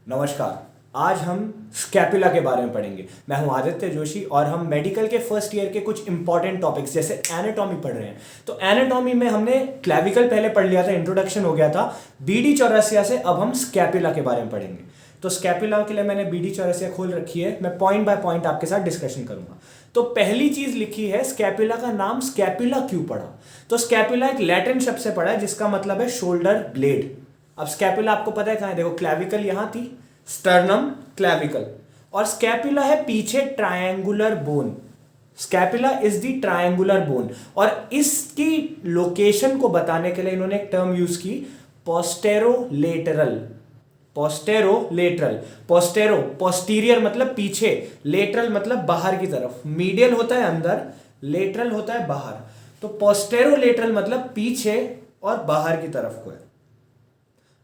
नमस्कार। आज हम स्कैपुला के बारे में पढ़ेंगे। मैं हूं आदित्य जोशी और हम मेडिकल के फर्स्ट ईयर के कुछ इंपॉर्टेंट टॉपिक्स जैसे एनाटॉमी पढ़ रहे हैं। तो एनाटॉमी में हमने क्लैविकल पहले पढ़ लिया था, इंट्रोडक्शन हो गया था। बीडी चौरसिया से अब हम स्कैपुला के बारे में पढ़ेंगे। तो स्कैपुला के लिए मैंने बीडी चौरसिया खोल रखी है, मैं पॉइंट बाय पॉइंट आपके साथ डिस्कशन करूंगा। तो पहली चीज लिखी है, स्कैपुला का नाम स्कैपुला क्यों पड़ा। तो स्कैपुला एक लैटिन शब्द से पड़ा है जिसका मतलब है शोल्डर ब्लेड। अब स्कैपुला आपको पता है कहां है, देखो क्लैविकल यहां थी, स्टर्नम, क्लैविकल, और स्कैपुला है पीछे triangular bone. Scapula is the triangular bone, और इसकी लोकेशन को बताने के लिए इन्होंने एक टर्म यूज की, पोस्टेरोलेटरल। पोस्टेरोलेटरल, पोस्टेरो पोस्टीरियर मतलब पीछे, लेटरल मतलब बाहर की तरफ। मीडियल होता है अंदर, लेटरल होता है बाहर। तो पोस्टेरोलेटरल मतलब पीछे और बाहर की तरफ को है।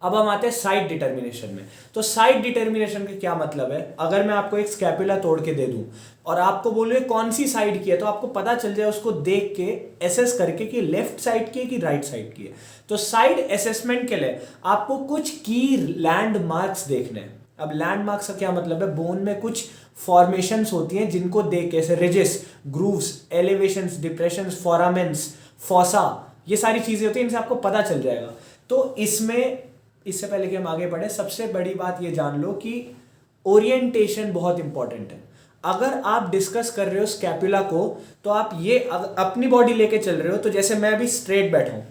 अब हम आते हैं साइड डिटर्मिनेशन में। तो साइड डिटर्मिनेशन का क्या मतलब है, अगर मैं आपको एक स्कैपुला तोड़ के दे दूं और आपको बोलूं कौन सी साइड की है, तो आपको पता चल जाए उसको देख के, एसेस करके कि लेफ्ट साइड की है कि राइट साइड की है। तो साइड एसेसमेंट के लिए आपको कुछ की लैंडमार्क्स देखने हैं। अब लैंडमार्क्स का क्या मतलब है, बोन में कुछ फॉर्मेशंस होती हैं जिनको देख के, जैसे ridges, grooves, elevations, depressions, foramens, fossa, ये सारी चीजें होती हैं, इनसे आपको पता चल जाएगा। तो इसमें, इससे पहले कि हम आगे बढ़े, सबसे बड़ी बात ये जान लो कि ओरिएंटेशन बहुत इंपॉर्टेंट है। अगर आप डिस्कस कर रहे हो स्कैपुला को, तो आप ये अपनी बॉडी लेके चल रहे हो, तो जैसे मैं अभी स्ट्रेट बैठा हूं,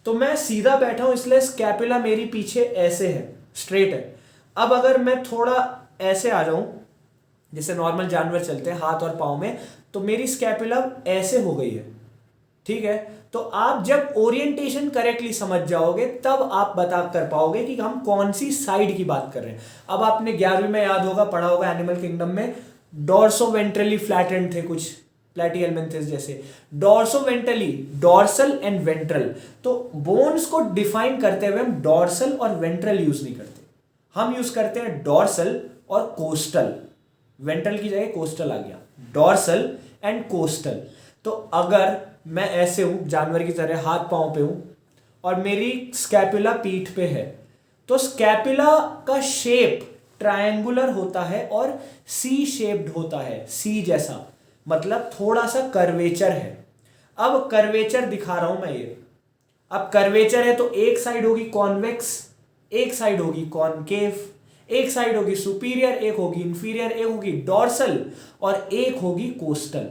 तो मैं सीधा बैठा हूं इसलिए स्कैपुला मेरी पीछे ऐसे है, स्ट्रेट है। अब अगर मैं थोड़ा ऐसे आ जाऊं, जैसे नॉर्मल जानवर चलते हैं हाथ और पांव में, तो मेरी स्कैपुला ऐसे हो गई है, ठीक है। तो आप जब ओरिएंटेशन करेक्टली समझ जाओगे तब आप बता कर पाओगे कि हम कौन सी साइड की बात कर रहे हैं। अब आपने 11वीं में याद होगा, पढ़ा होगा एनिमल किंगडम में, डॉर्सोवेंट्रली फ्लैटेंड थे कुछ प्लेटिहेल्मिन्थेस जैसे। डॉर्सोवेंट्रली, डॉर्सल एंड वेंट्रल। तो बोन्स को डिफाइन करते हुए हम डॉर्सल और वेंट्रल यूज नहीं करते, हम यूज करते हैं डॉर्सल और कोस्टल। वेंट्रल की जगह कोस्टल आ गया, डॉर्सल एंड कोस्टल। तो अगर मैं ऐसे हूं जानवर की तरह, हाथ पांव पे हूं और मेरी स्कैपुला पीठ पे है, तो स्कैपुला का शेप ट्रायंगुलर होता है और सी शेप्ड होता है, सी जैसा, मतलब थोड़ा सा कर्वेचर है। अब कर्वेचर दिखा रहा हूं मैं ये। अब कर्वेचर है तो एक साइड होगी कॉन्वेक्स, एक साइड होगी कॉनकेव, एक साइड होगी सुपीरियर, एक होगी इंफीरियर, एक होगी डॉर्सल और एक होगी कोस्टल।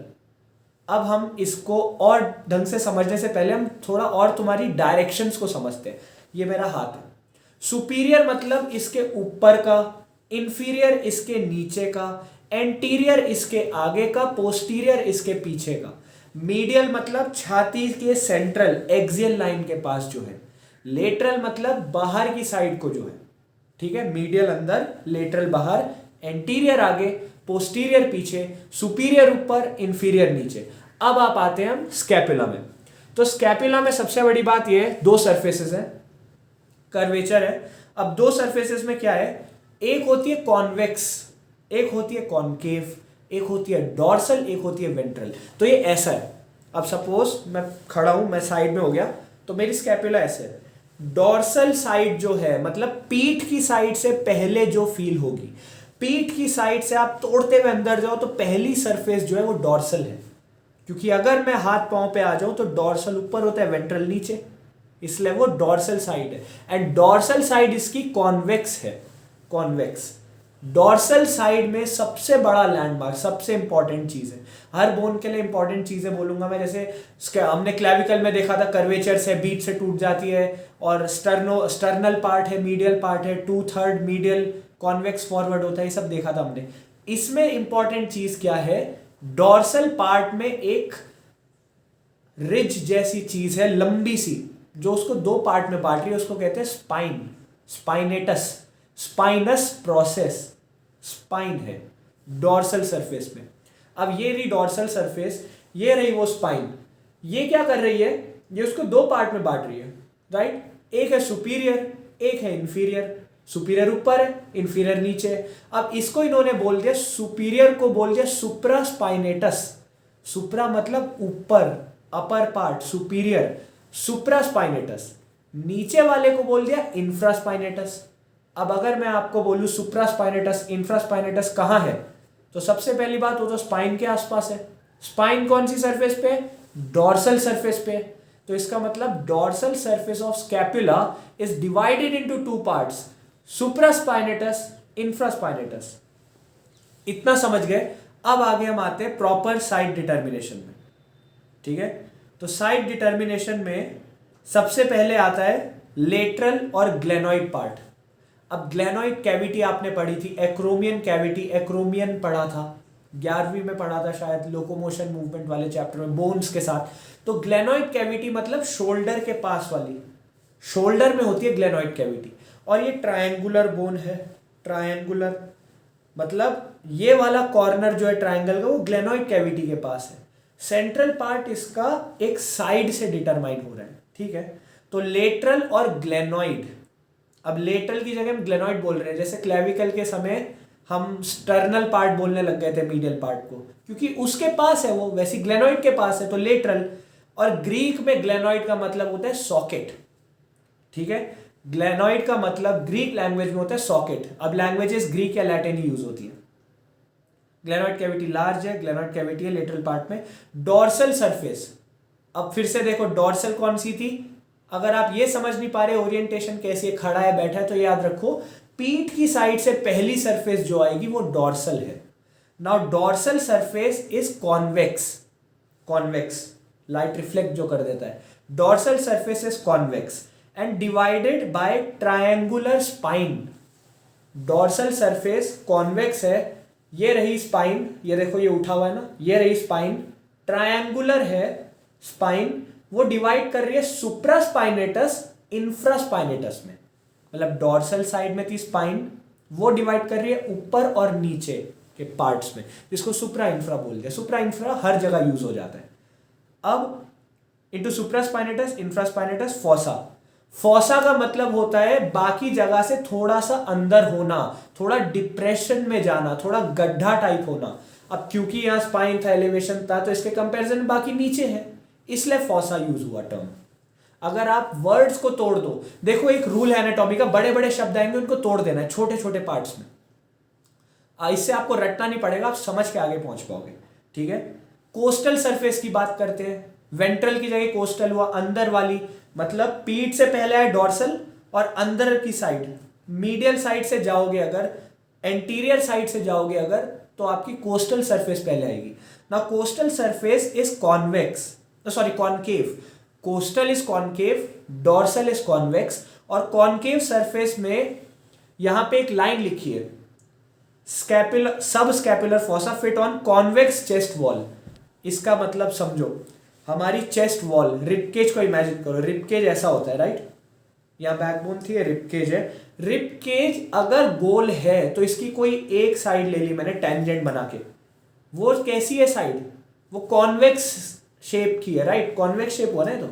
अब हम इसको और ढंग से समझने से पहले हम थोड़ा और तुम्हारी डायरेक्शंस को समझते हैं। ये मेरा हाथ है, सुपीरियर मतलब इसके ऊपर का, इंफीरियर इसके नीचे का, एंटीरियर इसके आगे का, पोस्टीरियर इसके पीछे का, मीडियल मतलब छाती के सेंट्रल एक्सियल लाइन के पास जो है, लेटरल मतलब बाहर की साइड को जो है, ठीक है। मीडियल अंदर, लेटरल बाहर, एंटीरियर आगे, पोस्टीरियर पीछे, सुपीरियर ऊपर, इंफीरियर नीचे। अब आप आते हैं हम स्कैपुला में। तो स्कैपुला में सबसे बड़ी बात यह है, दो सरफेसेस है, कर्वेचर है। अब दो सरफेसेस में क्या है, एक होती है कॉन्वेक्स, एक होती है कॉनकेव, एक होती है डॉर्सल, एक होती है वेंट्रल। तो ये ऐसा है। अब सपोज मैं खड़ा हूं, मैं साइड में हो गया, तो मेरी स्कैपुला ऐसे है। डॉर्सल साइड जो है, मतलब पीठ की साइड से पहले जो फील होगी, पीठ की साइड से आप तोड़ते हुए अंदर जाओ तो पहली सरफेस जो है वो डॉर्सल है, क्योंकि अगर मैं हाथ पांव पे आ जाऊं तो डॉर्सल ऊपर होता है, वेंट्रल नीचे, इसलिए वो डॉर्सल साइड है। एंड डॉर्सल साइड इसकी कॉन्वेक्स है, कॉन्वेक्स। डॉर्सल साइड में सबसे बड़ा लैंडमार्क, सबसे इंपॉर्टेंट चीज है, हर बोन के लिए इंपॉर्टेंट चीजें बोलूंगा मैं। जैसे हमने क्लैविकल में देखा था, कर्वेचर से बीच से टूट जाती है, और स्टर्नल पार्ट है, मीडियल पार्ट है, 2/3 मीडियल कॉन्वेक्स फॉरवर्ड होता है, ये सब देखा था हमने। इसमें इंपॉर्टेंट चीज क्या है, डॉर्सल पार्ट में एक रिज जैसी चीज है, लंबी सी, जो उसको दो पार्ट में बांट रही है, उसको कहते हैं spine, spinatus, spinous process, spine है डॉर्सल सरफेस में। अब ये रही डॉर्सल सरफेस, ये रही वो स्पाइन। ये क्या कर रही है, ये उसको दो पार्ट में बांट रही है, राइट। एक है सुपीरियर, एक है इंफीरियर। सुपीरियर ऊपर है, इंफीरियर नीचे है। अब इसको इन्होंने बोल दिया, सुपीरियर को बोल दिया सुप्रा स्पाइनेटस। सुप्रा मतलब ऊपर, अपर पार्ट, सुपीरियर, सुप्रा स्पाइनेटस। नीचे वाले को बोल दिया इंफ्रा स्पाइनेटस। अब अगर मैं आपको बोलूं सुप्रास्पाइनेटस इंफ्रास्पाइनेटस कहाँ है, तो सबसे पहली बात वो तो स्पाइन के आसपास है। स्पाइन कौन सी सरफेस पे? डॉर्सल सरफेस पे। तो इसका मतलब dorsal surface of scapula is divided into two parts, supraspinatus, infraspinatus. इतना समझ गए। अब आगे हम आते हैं प्रॉपर साइट डिटर्मिनेशन में। ठीक है, तो साइट डिटर्मिनेशन में सबसे पहले आता है लेटरल और ग्लेनोइड पार्ट। अब ग्लेनोइड कैविटी आपने पढ़ी थी, एक्रोमियन कैविटी, एक्रोमियन पढ़ा था 11वीं में, पढ़ा था शायद लोकोमोशन मूवमेंट वाले चैप्टर में, बोन्स के साथ। तो ग्लेनोइड कैविटी मतलब शोल्डर के पास वाली, शोल्डर में होती है ग्लेनोइड कैविटी। और ये ट्रायंगुलर बोन है, ट्रायंगुलर मतलब ये वाला कॉर्नर जो है ट्रायंगल का वो ग्लेनोइड कैविटी के पास है। सेंट्रल पार्ट इसका एक साइड से डिटरमाइन हो रहा है। ठीक है, तो लेटरल और ग्लेनोइड। अब लेटरल की जगह हम ग्लेनोइड बोल रहे हैं, जैसे क्लेविकल के समय हम स्टर्नल पार्ट बोलने लग गए थे मीडियल पार्ट को, क्योंकि उसके पास है वो, वैसे ग्लेनोइड के पास है तो लेटरल। और ग्रीक में ग्लेनोइड का मतलब होता है सॉकेट। ठीक है, ग्लेनोइड का मतलब ग्रीक लैंग्वेज में होता है सॉकेट। अब लैंग्वेजेस ग्रीक या लैटिन ही यूज होती है। ग्लेनोइड कैविटी लार्ज है, ग्लेनोइड कैविटी है लेटरल पार्ट में। डॉर्सल सरफेस, अब फिर से देखो डॉर्सल कौन सी थी, अगर आप ये समझ नहीं पा रहे ओरिएंटेशन कैसी है, खड़ा है बैठा है, तो याद रखो पीठ की साइड से पहली सरफेस जो आएगी वो डॉर्सल है। Now dorsal surface is convex, convex light reflect जो कर देता है। Dorsal surface is convex and divided by triangular spine. Dorsal surface convex है, ये रही स्पाइन, ये देखो ये उठा हुआ है ना, ये रही स्पाइन, ट्रायंगुलर है स्पाइन, वो डिवाइड कर रही है सुप्रास्पाइनेटस इंफ्रास्पाइनेटस में। मतलब डॉर्सल साइड में थी स्पाइन, वो डिवाइड कर रही है ऊपर और नीचे के पार्ट्स में, जिसको सुप्रा इंफ्रा बोलते हैं। सुप्रा इंफ्रा हर जगह यूज हो जाता है। अब into supraspinatus infraspinatus fossa. Fossa का मतलब होता है बाकी जगह से थोड़ा सा अंदर होना, थोड़ा डिप्रेशन में जाना, थोड़ा गड्ढा टाइप होना। अब क्योंकि यहां स्पाइन था, एलिवेशन था, तो इसके कंपैरिजन में बाकी नीचे है, इसलिए फोसा यूज हुआ टर्म। अगर आप वर्ड्स को तोड़ दो, देखो एक रूल है एनाटॉमी का, बड़े बड़े शब्द आएंगे उनको तोड़ देना है छोटे छोटे पार्ट्स में। इससे आपको रटना नहीं पड़ेगा, आप समझ के आगे पहुंच पाओगे। ठीक है, कोस्टल सरफेस की बात करते हैं। वेंट्रल की जगह कोस्टल हुआ, अंदर वाली, मतलब पीठ से पहले है डॉर्सल और अंदर की साइड, मीडियल साइड से जाओगे अगर, एंटीरियर साइड से जाओगे अगर, तो आपकी कोस्टल सरफेस पहले आएगी ना। Coastal surface is convex, sorry concave. Coastal is concave, dorsal is convex. और कॉनकेव सरफेस में यहां पे एक लाइन लिखी है, स्कैपुलर सब scapular fossa fit on convex chest wall. इसका मतलब समझो, हमारी चेस्ट वॉल, रिबकेज को इमेजिन करो, रिबकेज ऐसा होता है राइट, यहां बैकबोन थी, रिबकेज है। रिबकेज अगर गोल है तो इसकी कोई एक साइड ले ली मैंने टेंजेंट बना के, वो कैसी है साइड, वो कॉन्वेक्स शेप की है राइट, कॉन्वेक्स शेप हुआ ना, तो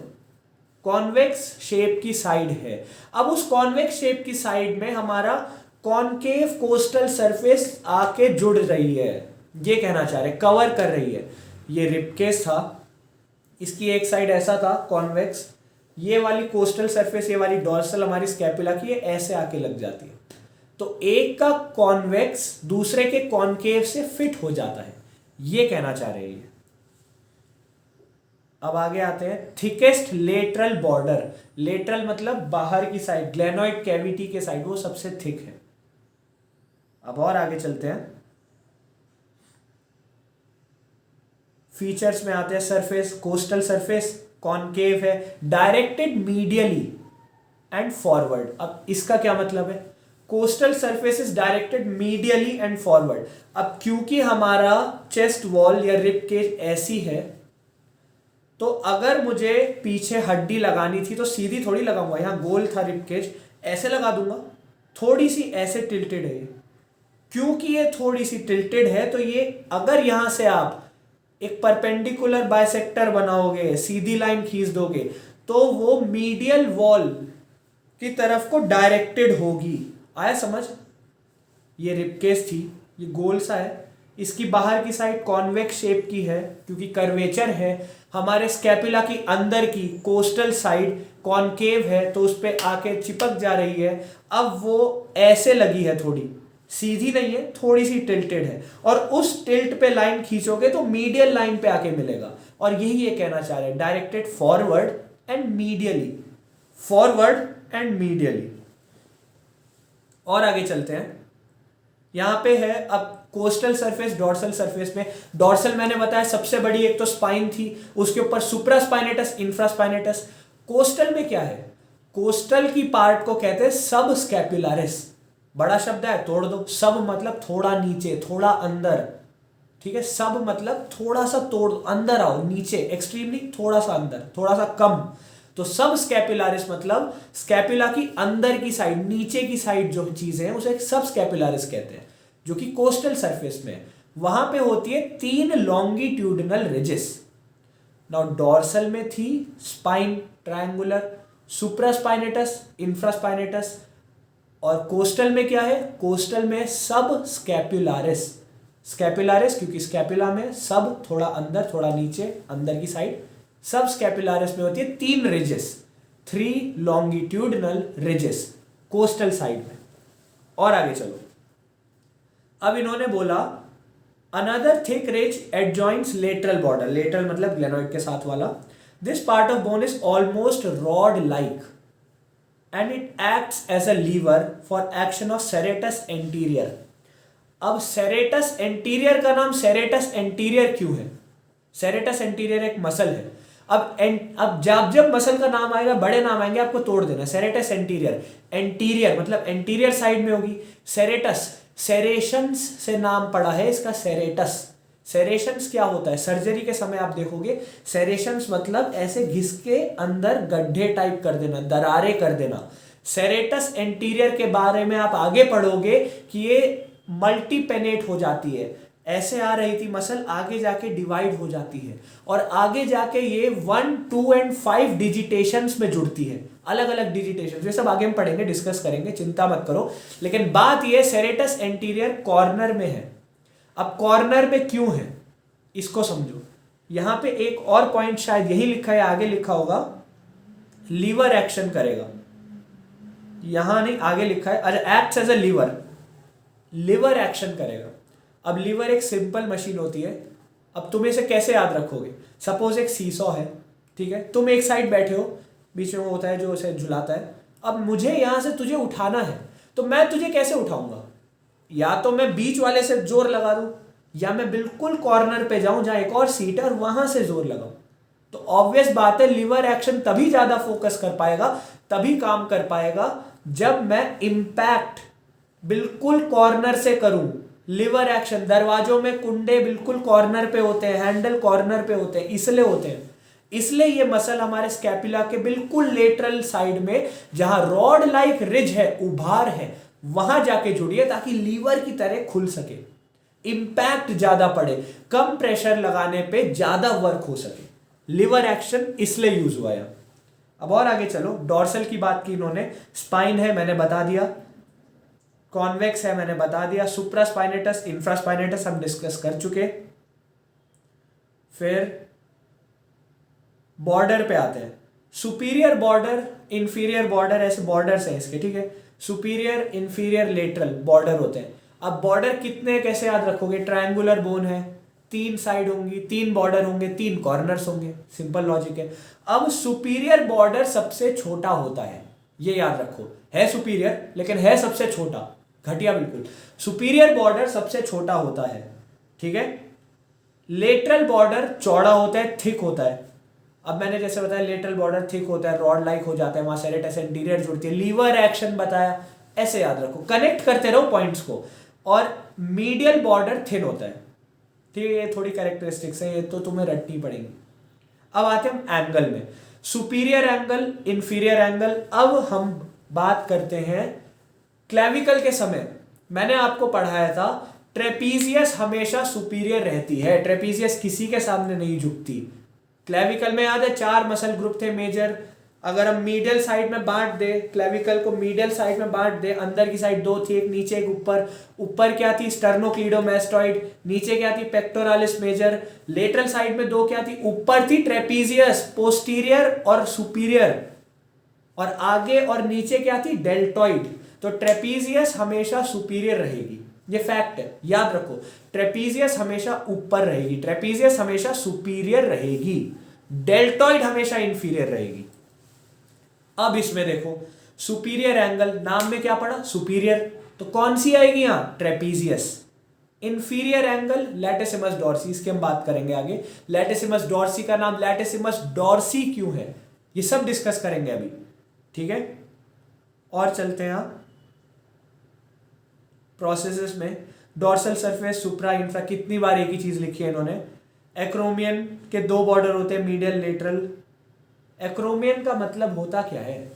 कॉन्वेक्स शेप की साइड है। अब उस कॉन्वेक्स शेप की साइड में हमारा कॉनकेव कोस्टल सरफेस आके जुड़ रही है, ये कहना चाह रहे, कवर कर रही है। ये रिबकेज था, इसकी एक साइड ऐसा था कॉन्वेक्स, ये वाली कोस्टल सरफेस, ये वाली डॉर्सल हमारी स्कैपुला की, ऐसे आके लग जाती है। तो एक का कॉन्वेक्स दूसरे के कॉनकेव से फिट हो जाता है, ये कहना चाह रहे हैं। अब आगे आते हैं थिकेस्ट लेटरल बॉर्डर। लेटरल मतलब बाहर की साइड, ग्लेनोइड कैविटी के साइड, वो सबसे थिक है। अब और आगे चलते हैं, फीचर्स में आते हैं। सरफेस, कोस्टल सरफेस कॉनकेव है, डायरेक्टेड मीडियली एंड फॉरवर्ड। अब इसका क्या मतलब है, coastal surface is directed medially and forward. अब क्योंकि हमारा चेस्ट वॉल या रिब केज ऐसी है, तो अगर मुझे पीछे हड्डी लगानी थी तो सीधी थोड़ी लगाऊंगा, यहां गोल था रिब केज, ऐसे लगा दूंगा, थोड़ी सी ऐसे टिल्टेड है ये। क्योंकि ये थोड़ी सी टिल्टेड है तो ये, अगर यहां से आप एक परपेंडिकुलर बाइसेक्टर बनाओगे, सीधी लाइन खींच दोगे, तो वो मीडियल वॉल की तरफ को डायरेक्टेड होगी। आया समझ? ये रिबकेज थी, ये गोल सा है, इसकी बाहर की साइड कॉन्वेक्स शेप की है क्योंकि कर्वेचर है। हमारे स्कैपुला की अंदर की कोस्टल साइड कॉनकेव है तो उस पर आके चिपक जा रही है, अब वो ऐसे लगी है, थोड़ी सीधी नहीं है, थोड़ी सी टिल्टेड है, और उस टिल्ट पे लाइन खींचोगे तो मीडियल लाइन पे आके मिलेगा। और यही ये कहना चाह रहे हैं, directed forward and medially, forward and medially. और आगे चलते हैं, यहां पे है अब कोस्टल सरफेस, डॉर्सल सरफेस में। डॉर्सल मैंने बताया सबसे बड़ी एक तो स्पाइन थी, उसके ऊपर सुप्रास्पाइनेटस, इंफ्रास्पाइनेटस। कोस्टल में क्या है, कोस्टल की पार्ट को कहते हैं सब स्कैपुलारिस। बड़ा शब्द है, तोड़ दो। सब मतलब थोड़ा नीचे, थोड़ा अंदर, ठीक है। सब मतलब थोड़ा सा तोड़, अंदर आओ, नीचे, एक्सट्रीमली थोड़ा सा अंदर, थोड़ा सा कम। तो सब स्कैपुलारिस मतलब स्कैपुला की अंदर की साइड, नीचे की साइड जो चीजें हैं उसे सब स्कैपुलारिस कहते हैं, जो कि कोस्टल सरफेस में। वहां पे होती है 3 लॉन्गिट्यूडिनल रिजेस। नाउ डॉर्सल में थी स्पाइन ट्रायंगुलर, सुप्रास्पाइनेटस, इंफ्रास्पाइनेटस, और कोस्टल में क्या है, कोस्टल में सब स्कैपुलारिस। स्कैपुलारिस क्योंकि स्कैपुला में सब थोड़ा अंदर, थोड़ा नीचे, अंदर की साइड, सब स्कैपुलारिस में होती है 3 ridges, 3 longitudinal ridges costal side में। और आगे चलो, अब इन्होंने बोला another thick ridge adjoins lateral border. Lateral मतलब ग्लेनोइड के साथ वाला। This part of bone is almost rod like and it acts as a lever for action of serratus anterior. अब सेरेटस एंटीरियर का नाम सेरेटस एंटीरियर क्यों है? Serratus anterior एक मसल है। अब जब मसल का नाम आएगा, बड़े नाम आएंगे, आपको तोड़ देना। सेरेटस एंटीरियर, एंटीरियर मतलब एंटीरियर साइड में होगी। सेरेटस, सेरेशंस से नाम पड़ा है इसका, सेरेटस। सेरेशंस क्या होता है, सर्जरी के समय आप देखोगे, सेरेशंस मतलब ऐसे घिस के अंदर गड्ढे टाइप कर देना, दरारें कर देना। सेरेटस एंटीरियर के बारे में आप आगे पढ़ोगे कि ये मल्टीपेनेट हो जाती है। ऐसे आ रही थी मसल, आगे जाके डिवाइड हो जाती है, और आगे जाके ये 1, 2 एंड 5 डिजिटेशंस में जुड़ती है, अलग अलग डिजिटेशन। ये सब आगे हम पढ़ेंगे, डिस्कस करेंगे, चिंता मत करो। लेकिन बात ये, सेरेटस एंटीरियर कॉर्नर में है। अब कॉर्नर में क्यों है इसको समझो। यहां पे एक और पॉइंट शायद यही लिखा है, आगे लिखा होगा, लीवर एक्शन करेगा। यहां नहीं, आगे लिखा है, acts as a lever, lever action करेगा। अब लीवर एक सिंपल मशीन होती है। अब तुम इसे कैसे याद रखोगे? सपोज एक सीसॉ है, ठीक है, तुम एक साइड बैठे हो, बीच में वो होता है जो उसे झुलाता है। अब मुझे यहां से तुझे उठाना है, तो मैं तुझे कैसे उठाऊंगा? या तो मैं बीच वाले से जोर लगा दूं, या मैं बिल्कुल कॉर्नर पे जाऊं जहां एक और सीट है और वहां से जोर लगाऊं। तो ऑब्वियस बात है, लिवर एक्शन तभी ज्यादा फोकस कर पाएगा, तभी काम कर पाएगा, जब मैं इंपैक्ट बिल्कुल कॉर्नर से करूं। लिवर एक्शन, दरवाजों में कुंडे बिल्कुल कॉर्नर पे होते हैं, हैंडल कॉर्नर पे होते हैं, इसलिए होते हैं। इसलिए ये मसल हमारे स्कैपुला के बिल्कुल लेटरल साइड में, जहां रॉड लाइक रिज है, उभार है, वहां जाके जुड़िए, ताकि लीवर की तरह खुल सके, इंपैक्ट ज्यादा पड़े, कम प्रेशर लगाने पे ज्यादा वर्क हो सके। लिवर एक्शन इसलिए यूज हुआ है। अब और आगे चलो, डॉर्सल की बात की इन्होंने, स्पाइन है मैंने बता दिया, कॉन्वेक्स है मैंने बता दिया, सुप्रास्पाइनेटस, इंफ्रास्पाइनेटस हम डिस्कस कर चुके। फिर बॉर्डर पे आते हैं, सुपीरियर बॉर्डर, इंफीरियर बॉर्डर, ऐसे बॉर्डर्स हैं इसके, ठीक है। सुपीरियर, इंफीरियर, लेटरल बॉर्डर होते हैं। अब बॉर्डर कितने कैसे याद रखोगे? ट्रायंगुलर बोन है, 3 साइड होंगी, 3 बॉर्डर होंगे, 3 कॉर्नर्स होंगे, सिंपल लॉजिक है। अब सुपीरियर बॉर्डर सबसे छोटा होता है, ये याद रखो, है सुपीरियर लेकिन है सबसे छोटा, घटिया बिल्कुल। सुपीरियर बॉर्डर सबसे छोटा होता है, ठीक है। लेटरल बॉर्डर चौड़ा होता है, थिक होता है। अब मैंने जैसे बताया, लेटरल बॉर्डर थिक होता है, रॉड लाइक हो जाता है, वहां सेरेटस एंटीरियर जुड़ती है। लीवर एक्शन बताया, ऐसे याद रखो, कनेक्ट करते रहो पॉइंट्स को। और मीडियल बॉर्डर थिन होता है, ठीक है। ये थोड़ी कैरेक्टरिस्टिक्स है, ये तो तुम्हें रटनी पड़ेंगी। अब आते हैं हम एंगल में, सुपीरियर एंगल, इंफीरियर एंगल। अब हम बात करते हैं क्लेविकल के समय, मैंने आपको पढ़ाया था ट्रेपीजियस हमेशा सुपीरियर रहती है, ट्रेपीजियस किसी के सामने नहीं झुकती। क्लेविकल में याद है 4 मसल ग्रुप थे मेजर। अगर हम मीडियल साइड में बांट दे, क्लेविकल को मीडियल साइड में बांट दे, अंदर की साइड 2 थी, एक नीचे एक ऊपर। ऊपर क्या थी? स्टर्नोक्लीडोमास्टॉइड। नीचे क्या थी? Pectoralis major. लेटरल साइड में 2 क्या थी? ऊपर थी ट्रेपीजियस, पोस्टीरियर और सुपीरियर। और आगे और नीचे क्या थी, डेल्टॉइड। तो ट्रेपीजियस हमेशा सुपीरियर रहेगी, ये फैक्ट है, याद रखो। ट्रेपीजियस हमेशा ऊपर रहेगी, ट्रेपीजियस हमेशा सुपीरियर रहेगी, डेल्टॉइड हमेशा इंफीरियर रहेगी। अब इसमें देखो सुपीरियर एंगल, नाम में क्या पड़ा, सुपीरियर, तो कौन सी आएगी यहां, trapezius. Inferior angle latissimus dorsi, इसकी हम बात करेंगे आगे। लैटिसिमस डॉर्सी का नाम लैटिसिमस डॉर्सी क्यों है, ये सब डिस्कस करेंगे अभी, ठीक है। और चलते हैं प्रोसेसेस में। डॉर्सल सरफेस, सुप्रा, इंफ्रा, कितनी बार एक ही चीज लिखी है इन्होंने। एक्रोमियन के दो बॉर्डर होते हैं, मीडियल, लेटरल। एक्रोमियन का मतलब होता क्या है,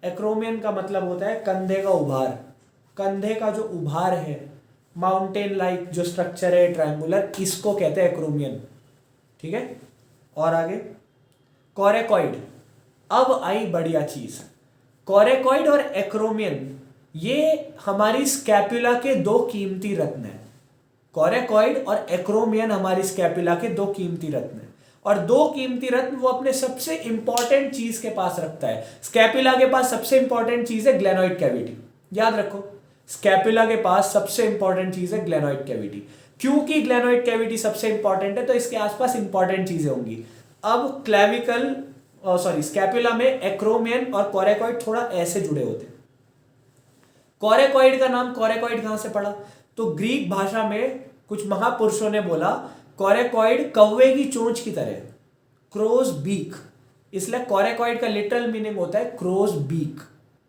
एक्रोमियन का मतलब होता है कंधे का उभार, कंधे का जो उभार है, माउंटेन लाइक जो स्ट्रक्चर है ट्रायंगुलर, इसको कहते हैं एक्रोमियन, ठीक है। और आगे कोरेकॉइड, अब आई बढ़िया चीज। कोरेकॉइड और एक्रोमियन ये हमारी स्कैपुला के दो कीमती रत्न हैं। कोरेकॉइड और एक्रोमियन हमारी स्कैपुला के दो कीमती रत्न हैं, और दो कीमती रत्न वो अपने सबसे इंपॉर्टेंट चीज के पास रखता है। स्कैपुला के पास सबसे इंपॉर्टेंट चीज है ग्लेनोइड कैविटी, याद रखो। स्कैपुला के पास सबसे इंपॉर्टेंट चीज है ग्लेनोइड कैविटी। क्योंकि ग्लेनोइड कैविटी सबसे इंपॉर्टेंट है तो इसके आसपास इंपॉर्टेंट चीजें होंगी। अब क्लेविकल स्कैपुला में एक्रोमियन और कोरेकॉइड थोड़ा ऐसे जुड़े होते हैं। कोरेकॉइड का नाम कोरेकॉइड कहां से पड़ा, तो ग्रीक भाषा में कुछ महापुरुषों ने बोला कोरेकॉइड कौवे की चोंच की तरह, क्रोज बीक, इसलिए कोरेकॉइड का लिटरल मीनिंग होता है क्रोज बीक,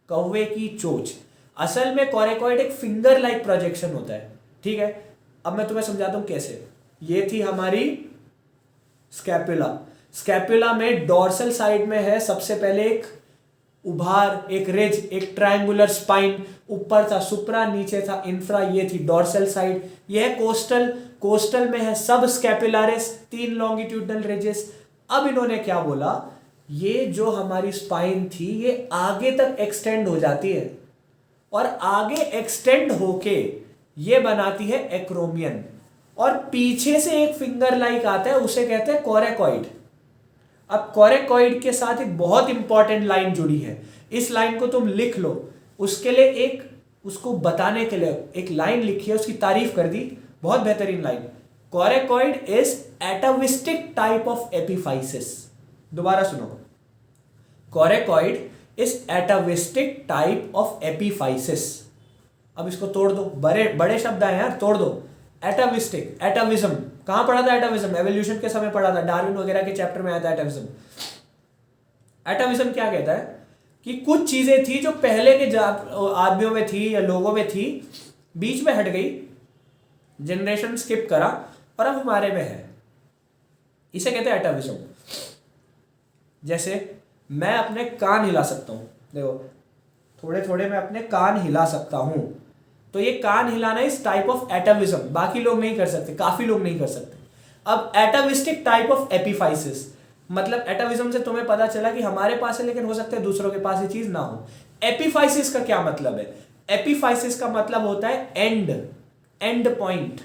कौवे की चोंच। असल में कोरेकॉइड एक फिंगर लाइक प्रोजेक्शन होता है, ठीक है। अब मैं तुम्हें समझाता हूं कैसे। ये थी हमारी स्कैपुला। स्कैपुला में डॉर्सल साइड में है सबसे पहले एक उभार, एक रिज, एक ट्रायंगुलर स्पाइन, ऊपर था सुप्रा, नीचे था इंफ्रा, ये थी डॉर्सल साइड। यह है कोस्टल, कोस्टल में है सब स्कैपुलारिस, 3 लॉन्गिट्यूडनल रिजेस। अब इन्होंने क्या बोला, ये जो हमारी स्पाइन थी ये आगे तक एक्सटेंड हो जाती है, और आगे एक्सटेंड होके ये बनाती है एक्रोमियन, और पीछे से एक फिंगर लाइक आता है, उसे कहते हैं कोरेकॉइड। अब कोरेकॉइड के साथ एक बहुत इंपॉर्टेंट लाइन जुड़ी है, इस लाइन को तुम लिख लो। उसके लिए एक, उसको बताने के लिए एक लाइन लिखी है, उसकी तारीफ कर दी, बहुत बेहतरीन line. Coracoid is atavistic type of epiphysis. दोबारा सुनो, coracoid is atavistic type of epiphysis. अब इसको तोड़ दो, बड़े बड़े शब्द आए यार, तोड़ दो। एटाविस्टिक, एटाविज्म कहां पढ़ा था, एटाविज्म एवोल्यूशन के समय पढ़ा था, डार्विन वगैरह के चैप्टर में आया था एटाविज्म। एटाविज्म क्या कहता है कि कुछ चीजें थी जो पहले के आदमियों में थी या लोगों में थी, बीच में हट गई, जनरेशन स्किप करा, और अब हमारे में है, इसे कहते हैं एटाविज्म। जैसे मैं अपने कान हिला सकता हूं, देखो थोड़े थोड़े मैं अपने कान हिला सकता हूं, तो ये कान हिलाना इस टाइप ऑफ एटाविज्म, बाकी लोग नहीं कर सकते, काफी लोग नहीं कर सकते। अब एटाविस्टिक टाइप ऑफ एपिफाइसिस, मतलब एटाविज्म से तुम्हें पता चला कि हमारे पास है लेकिन हो सकता है दूसरों के पास ये चीज ना हो। एपिफाइसिस का क्या मतलब है, एपिफाइसिस का मतलब होता है एंड, एंड पॉइंट।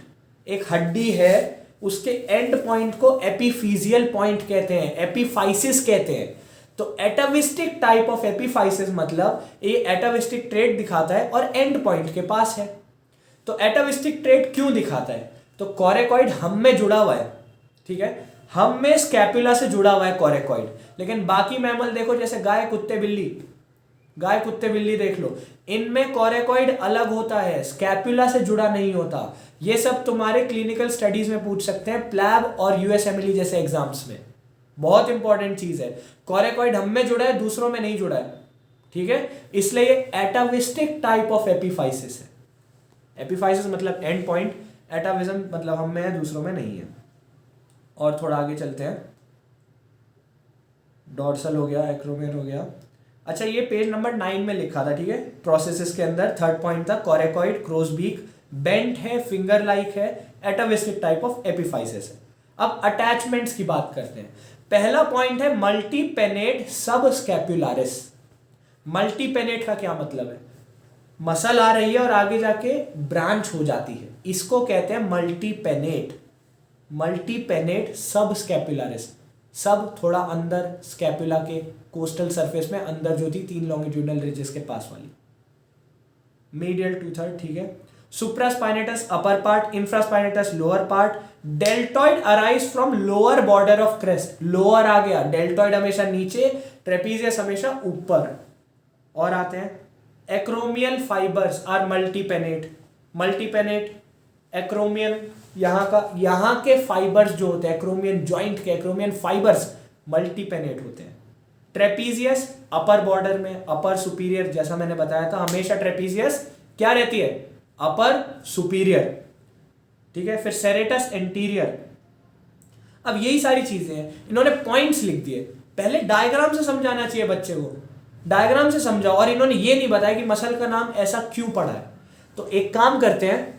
एक हड्डी है, उसके एंड पॉइंट को एपिफिजियल पॉइंट कहते हैं, एपिफाइसिस कहते हैं। तो एटाविस्टिक टाइप ऑफ एपिफाइसिस मतलब ये एटाविस्टिक ट्रेट दिखाता है और एंड पॉइंट के पास है। तो एटाविस्टिक ट्रेट क्यों दिखाता है, तो कोरेकॉइड हम में जुड़ा हुआ है, ठीक है, हम में स्कैपुला से जुड़ा हुआ है कोरेकॉइड। लेकिन बाकी मैमल देखो, जैसे गाय, कुत्ते, बिल्ली, गाय, कुत्ते, बिल्ली देख लो, इनमें कोरेकॉइड अलग होता है, स्कैपुला से जुड़ा नहीं होता। ये सब तुम्हारे क्लिनिकल स्टडीज में पूछ सकते हैं, प्लैब और यूएसएमएलई जैसे एग्जाम्स में, बहुत इंपॉर्टेंट चीज है। कोरेकॉइड हम में जुड़ा है, दूसरों में नहीं जुड़ा है, ठीक है, इसलिए ये एटाविस्टिक टाइप ऑफ एपिफाइसिस है। एपिफाइसिस मतलब एंड पॉइंट, एटाविज्म मतलब हम में है, दूसरों में नहीं है। और थोड़ा आगे चलते हैं, डॉर्सल हो गया, एक्रोमियन हो गया। अच्छा, ये पेज नंबर 9 में लिखा था, ठीक है, प्रोसेसेस के अंदर थर्ड पॉइंट था कोरेकॉइड, क्रोसबीक, बेंट है, फिंगर लाइक है, एटाविस्टिक टाइप ऑफ एपिफाइसिस है। अब अटैचमेंट्स की बात करते हैं। पहला पॉइंट है मल्टीपेनेट सब स्कैपुलारिस। मल्टीपेनेट का क्या मतलब है, मसल आ रही है और आगे जाके ब्रांच हो जाती है, इसको कहते हैं मल्टीपेनेट, मल्टीपेनेट सब स्कैपुलारिस। सब थोड़ा अंदर स्कैपुला के कोस्टल सरफेस में अंदर जो थी 3 लॉन्गिट्यूडनल रिजेस के पास वाली। मीडियल 2/3, ठीक है। Supraspinatus upper part, infraspinatus lower part. Deltoid arise from lower border of crest, lower आ गया, डेल्टॉइड हमेशा नीचे, ट्रेपीजियस हमेशा ऊपर। और आते हैं एक्रोमियल फाइबर्स आर मल्टीपेनेट, मल्टीपेनेट एक्रोमियन, यहाँ के फाइबर्स जो होते हैं एक्रोमियन जॉइंट के, एक्रोमियन फाइबर्स मल्टीपेनेट होते हैं। ट्रेपीजियस अपर बॉर्डर में, अपर सुपीरियर, जैसा मैंने बताया था हमेशा ट्रेपीजियस क्या रहती है, अपर सुपीरियर, ठीक है। फिर सेरेटस एंटीरियर। अब यही सारी चीजें हैं, इन्होंने पॉइंट्स लिख दिए, पहले डायग्राम से समझाना चाहिए बच्चे को, डायग्राम से समझाओ। और इन्होंने ये नहीं बताया कि मसल का नाम ऐसा क्यों पड़ा है। तो एक काम करते हैं,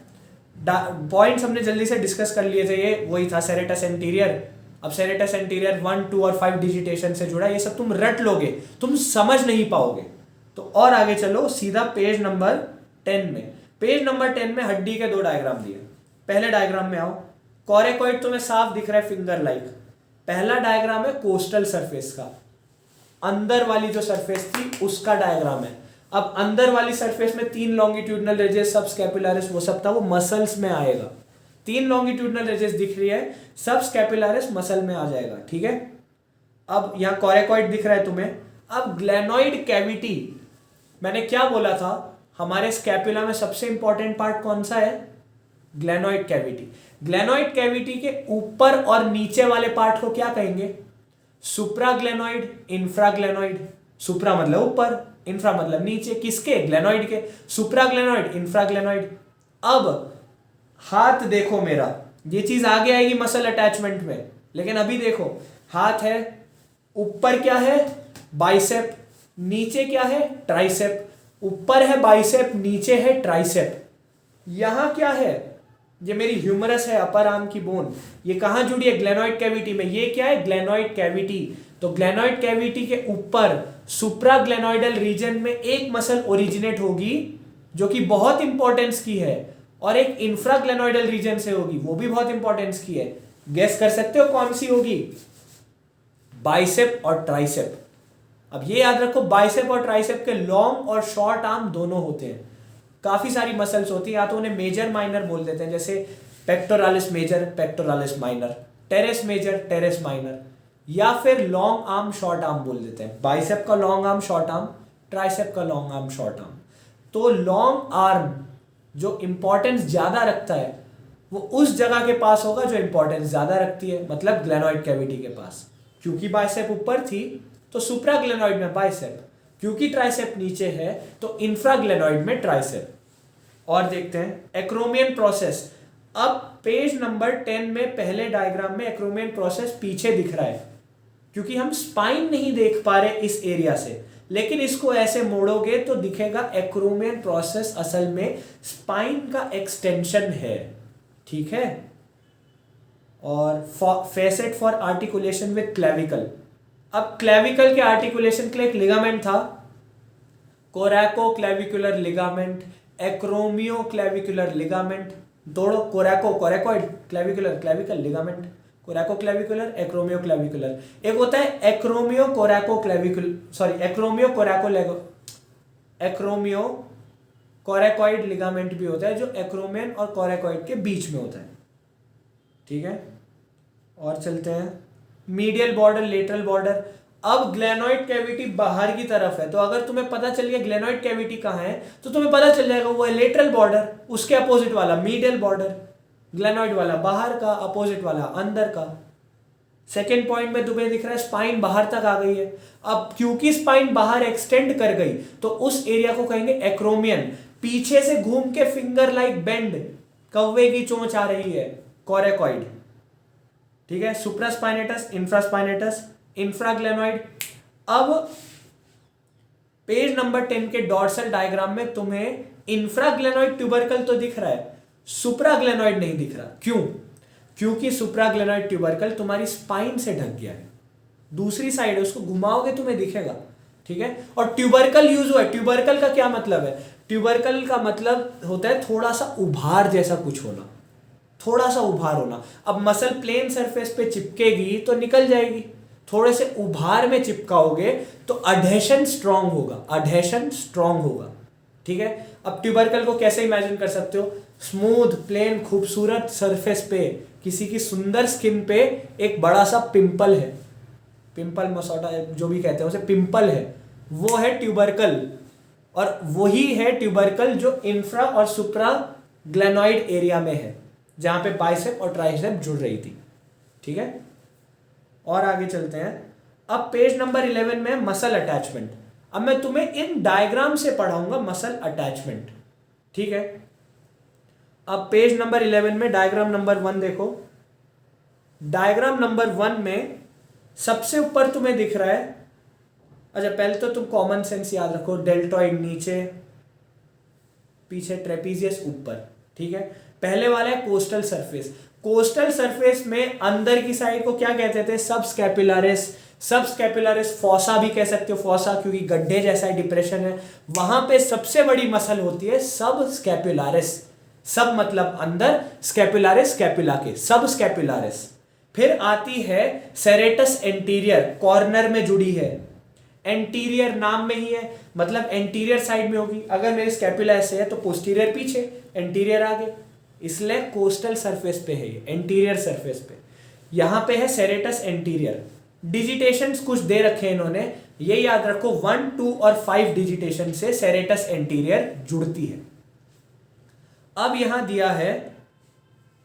पॉइंट्स हमने जल्दी से डिस्कस कर लिए थे, ये वही था सेरेटस एंटीरियर। अब सेरेटस एंटीरियर 1, 2 और 5 डिजिटेशन से जुड़ा, ये सब तुम रट लोगे, तुम समझ नहीं पाओगे। तो और आगे चलो सीधा पेज नंबर 10 में। पेज नंबर 10 में हड्डी के 2 डायग्राम दिए। पहले डायग्राम में आओ, कोरेकॉइड तुम्हें साफ दिख रहा है फिंगर लाइक। पहला डायग्राम है कोस्टल सरफेस का, अंदर वाली जो सरफेस थी उसका डायग्राम है। अब अंदर वाली सरफेस में 3 लॉन्गिट्यूडनल रेजेस, सब स्कैपुलारिस वो सब था, वो मसल्स में आएगा। 3 लॉन्गिट्यूडनल रेजेस दिख रही है, सब स्कैपुलारिस मसल में आ जाएगा, ठीक है। अब यहाँ कोरेकॉइड दिख रहा है तुम्हें। अब ग्लेनोइड कैविटी, मैंने क्या बोला था, हमारे स्कैपुला में सबसे इंपॉर्टेंट पार्ट कौन सा है, ग्लेनोइड कैविटी। ग्लेनोइड कैविटी के ऊपर और नीचे वाले पार्ट को क्या कहेंगे, सुप्राग्लेनोइड, इंफ्राग्लेनोइड। सुप्रा मतलब ऊपर, इंफ्रा मतलब नीचे, किसके, ग्लेनोइड के। सुप्राग्लेनोइड, इंफ्राग्लेनोइड। अब हाथ देखो मेरा, ये चीज आगे आएगी मसल अटैचमेंट में, लेकिन अभी देखो हाथ है, ऊपर क्या है, बाइसेप, नीचे क्या है, ट्राइसेप। ऊपर है बाइसेप, नीचे है ट्राइसेप। यहां क्या है, ये मेरी ह्यूमरस है, अपर आर्म की बोन, ये कहां जुड़ी है, ग्लेनोइड कैविटी में। ये क्या है, ग्लेनोइड कैविटी। तो ग्लेनोइड कैविटी के ऊपर सुप्राग्लेनोइडल रीजन में एक मसल ओरिजिनेट होगी जो कि बहुत इंपॉर्टेंस की है, और एक इंफ्राग्लेनोइडल रीजन से होगी, वो भी बहुत इंपॉर्टेंस की है। गेस कर सकते हो कौन सी होगी, बाइसेप और ट्राइसेप। अब ये याद रखो, बाइसेप और ट्राइसेप के लॉन्ग और शॉर्ट आर्म दोनों होते हैं। काफी सारी मसल्स होती है, या तो उन्हें मेजर माइनर बोल देते हैं, जैसे pectoralis major, pectoralis minor, teres major, teres minor, या फिर लॉन्ग आर्म शॉर्ट आर्म बोल देते हैं। बाइसेप का long arm short arm, tricep का लॉन्ग आर्म शॉर्ट आर्म। तो लॉन्ग आर्म जो इंपॉर्टेंस ज्यादा रखता है वो उस जगह के पास होगा जो इंपॉर्टेंस ज्यादा रखती है, मतलब ग्लेनोइड कैविटी के पास। क्योंकि बाइसेप ऊपर थी तो सुप्राग्लेनोइड में बाइसेप, क्योंकि ट्राइसेप नीचे है तो इंफ्राग्लेनोइड में ट्राइसेप। और देखते हैं एक्रोमियन प्रोसेस। अब पेज नंबर 10 में पहले डायग्राम में एक्रोमियन प्रोसेस पीछे दिख रहा है, क्योंकि हम स्पाइन नहीं देख पा रहे इस एरिया से, लेकिन इसको ऐसे मोड़ोगे तो दिखेगा एक्रोमियन प्रोसेस असल में स्पाइन का एक्सटेंशन है, ठीक है। और facet for articulation with clavicle. अब क्लेविकल के आर्टिकुलेशन के लिए एक लिगामेंट था, coraco clavicular ligament, acromio clavicular ligament. दोनों coraco, coracoid, clavicular, clavicle, ligament, coraco clavicular, acromio clavicular. एक होता है acromio coraco clavicular, sorry acromio coraco acromio coracoid ligament भी होता है, जो एक्रोमियन और कोरैकोइड के बीच में होता है, ठीक है। और चलते हैं मीडियल बॉर्डर, लेटरल बॉर्डर। अब ग्लेनोइड कैविटी बाहर की तरफ है, तो अगर तुम्हें पता चल गया ग्लेनोइड कैविटी कहाँ है तो तुम्हें पता चल जाएगा वो है लेटरल बॉर्डर, उसके अपोजिट वाला मीडियल बॉर्डर। ग्लेनोइड वाला बाहर का, अपोजिट वाला अंदर का। सेकेंड पॉइंट में तुम्हें दिख रहा है स्पाइन बाहर तक आ गई है। अब क्योंकि स्पाइन बाहर एक्सटेंड कर गई तो उस एरिया को कहेंगे एक्रोमियन। पीछे से घूम के फिंगर लाइक बेंड, कौवे की चोंच आ रही है, कोरैकोइड, ठीक है। Supraspinatus, infraspinatus, infraglenoid. अब पेज नंबर 10 के डॉर्सल डायग्राम में तुम्हें इंफ्राग्लेनोइड ट्यूबरकल तो दिख रहा है, सुप्राग्लेनोइड नहीं दिख रहा। क्यों? क्योंकि सुप्राग्लेनोइड ट्यूबरकल तुम्हारी स्पाइन से ढक गया है, दूसरी साइड है, उसको घुमाओगे तुम्हें दिखेगा, ठीक है। और ट्यूबरकल यूज हुआ है। ट्यूबरकल का क्या मतलब है? ट्यूबरकल का मतलब होता है थोड़ा सा उभार जैसा कुछ होना, थोड़ा सा उभार होना। अब मसल प्लेन सरफेस पे चिपकेगी तो निकल जाएगी, थोड़े से उभार में चिपकाओगे तो अडहेशन स्ट्रांग होगा, अडहेशन स्ट्रांग होगा। ठीक है, अब ट्यूबरकल को कैसे इमेजिन कर सकते हो? स्मूथ प्लेन खूबसूरत सरफेस पे किसी की सुंदर स्किन पे एक बड़ा सा पिंपल है, पिंपल मसौटा जो भी कहते हैं उसे, पिंपल है, वो है ट्यूबरकल। और वही है ट्यूबरकल जो इंफ्रा और सुप्रा ग्लेनोइड एरिया में है, जहां पे बाइसेप और ट्राइसेप जुड़ रही थी। ठीक है, और आगे चलते हैं। अब पेज नंबर 11 में मसल अटैचमेंट। अब मैं तुम्हें इन डायग्राम से पढ़ाऊंगा मसल अटैचमेंट। ठीक है, अब पेज नंबर 11 में डायग्राम नंबर 1 देखो। डायग्राम नंबर 1 में सबसे ऊपर तुम्हें दिख रहा है, अच्छा पहले तो तुम कॉमन सेंस याद रखो, डेल्टॉइड नीचे, पीछे ट्रेपीजियस ऊपर। ठीक है, पहले वाला है कोस्टल सरफेस। कोस्टल सरफेस में अंदर की साइड को क्या कहते थे? सब स्कैपुलरिस। सब स्कैपुलरिस फॉसा भी कह सकते हो, फॉसा क्योंकि गड्ढे जैसा डिप्रेशन है, वहां पे सबसे बड़ी मसल होती है सब स्कैपुलरिस। सब मतलब अंदर, स्कैपुलरिस स्कैपुला के, सब स्कैपुलरिस। फिर आती है सेरेटस एंटीरियर, कॉर्नर में जुड़ी है। एंटीरियर नाम में ही है, मतलब एंटीरियर साइड में होगी। अगर मेरी स्कैपुला ऐसे है तो पोस्टीरियर पीछे, एंटीरियर आगे, इसलिए कोस्टल सरफेस पे है ये, एंटीरियर सरफेस पे। यहां पे है सेरेटस एंटीरियर। डिजिटेशंस कुछ दे रखे हैं इन्होंने, ये याद रखो 1, 2 और 5 डिजिटेशन से सेरेटस एंटीरियर जुड़ती है। अब यहां दिया है,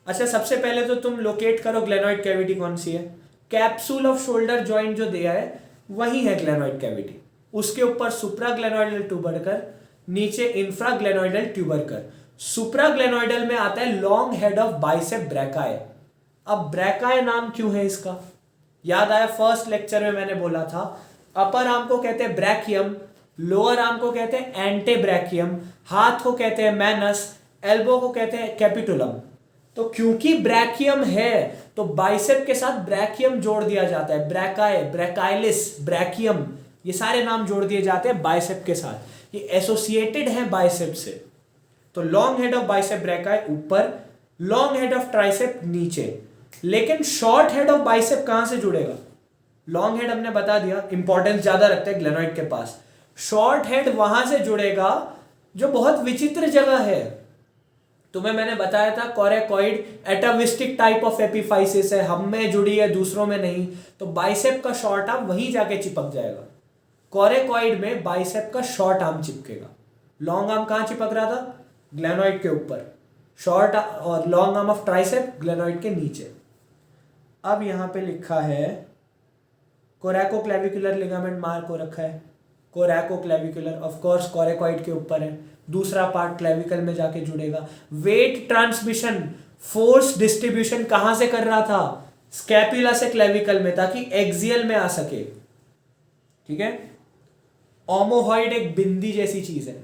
अच्छा सबसे पहले तो तुम लोकेट करो ग्लेनोइड कैविटी कौन सी है। कैप्सूल ऑफ शोल्डर जॉइंट जो दिया है वही है ग्लेनोइड कैविटी। उसके ऊपर सुप्राग्लेनोइडल ट्यूबरकल, नीचे इंफ्राग्लेनोइडल ट्यूबरकल। सुप्राग्लेनोइडल में आता है लॉन्ग हेड ऑफ बाइसेप ब्रैकाई। अब ब्रैकाई नाम क्यों है इसका? याद आया फर्स्ट लेक्चर में मैंने बोला था, अपर आर्म को कहते हैं ब्रैकियम, लोअर आर्म को कहते हैं एंटेब्रैकियम, हाथ को कहते हैं मैनस, एल्बो को कहते हैं कैपिटुलम। तो क्योंकि ब्रैकियम है तो बाइसेप के साथ ब्रैकियम जोड़ दिया जाता है, ब्रैकाई, ब्रैकाइलिस, ब्रैकियम, ये सारे नाम जोड़ दिए जाते हैं बाइसेप के साथ, ये एसोसिएटेड हैं बाइसेप से। तो लॉन्ग हेड ऑफ बाइसेप ब्रैकाई ऊपर, लॉन्ग हेड ऑफ ट्राइसेप नीचे। लेकिन शॉर्ट हेड ऑफ बाइसेप कहां से जुड़ेगा? लॉन्ग हेड हमने बता दिया, इंपॉर्टेंस ज्यादा रखते हैं ग्लेनोइड के पास। शॉर्ट हेड वहां से जुड़ेगा जो बहुत विचित्र जगह है। तुम्हें मैंने बताया था कोरेकॉइड एटाविस्टिक टाइप ऑफ एपिफाइसिस है, हम में जुड़ी है दूसरों में नहीं, तो बाइसेप का शॉर्ट आर्म वहीं जाके चिपक जाएगा। कोरेकॉइड में बाइसेप का शॉर्ट आर्म चिपकेगा। लॉन्ग आर्म कहां चिपक रहा था? ग्लेनोइड के ऊपर। शॉर्ट और long arm of tricep glenoid के नीचे। अब यहां पे लिखा है कोरैकोक्लेविकुलर लिगामेंट मार्क हो रखा है। कोरैकोक्लेविकुलर ऑफ कोर्स कोरेकॉइड के ऊपर है, दूसरा पार्ट क्लेविकल में जाके जुड़ेगा। वेट ट्रांसमिशन, फोर्स डिस्ट्रीब्यूशन कहां से कर रहा था? स्कैपुला से क्लेविकल में, ताकि एक्सियल में आ सके। ठीक है, ओमोहॉइड एक बिंदी जैसी चीज है,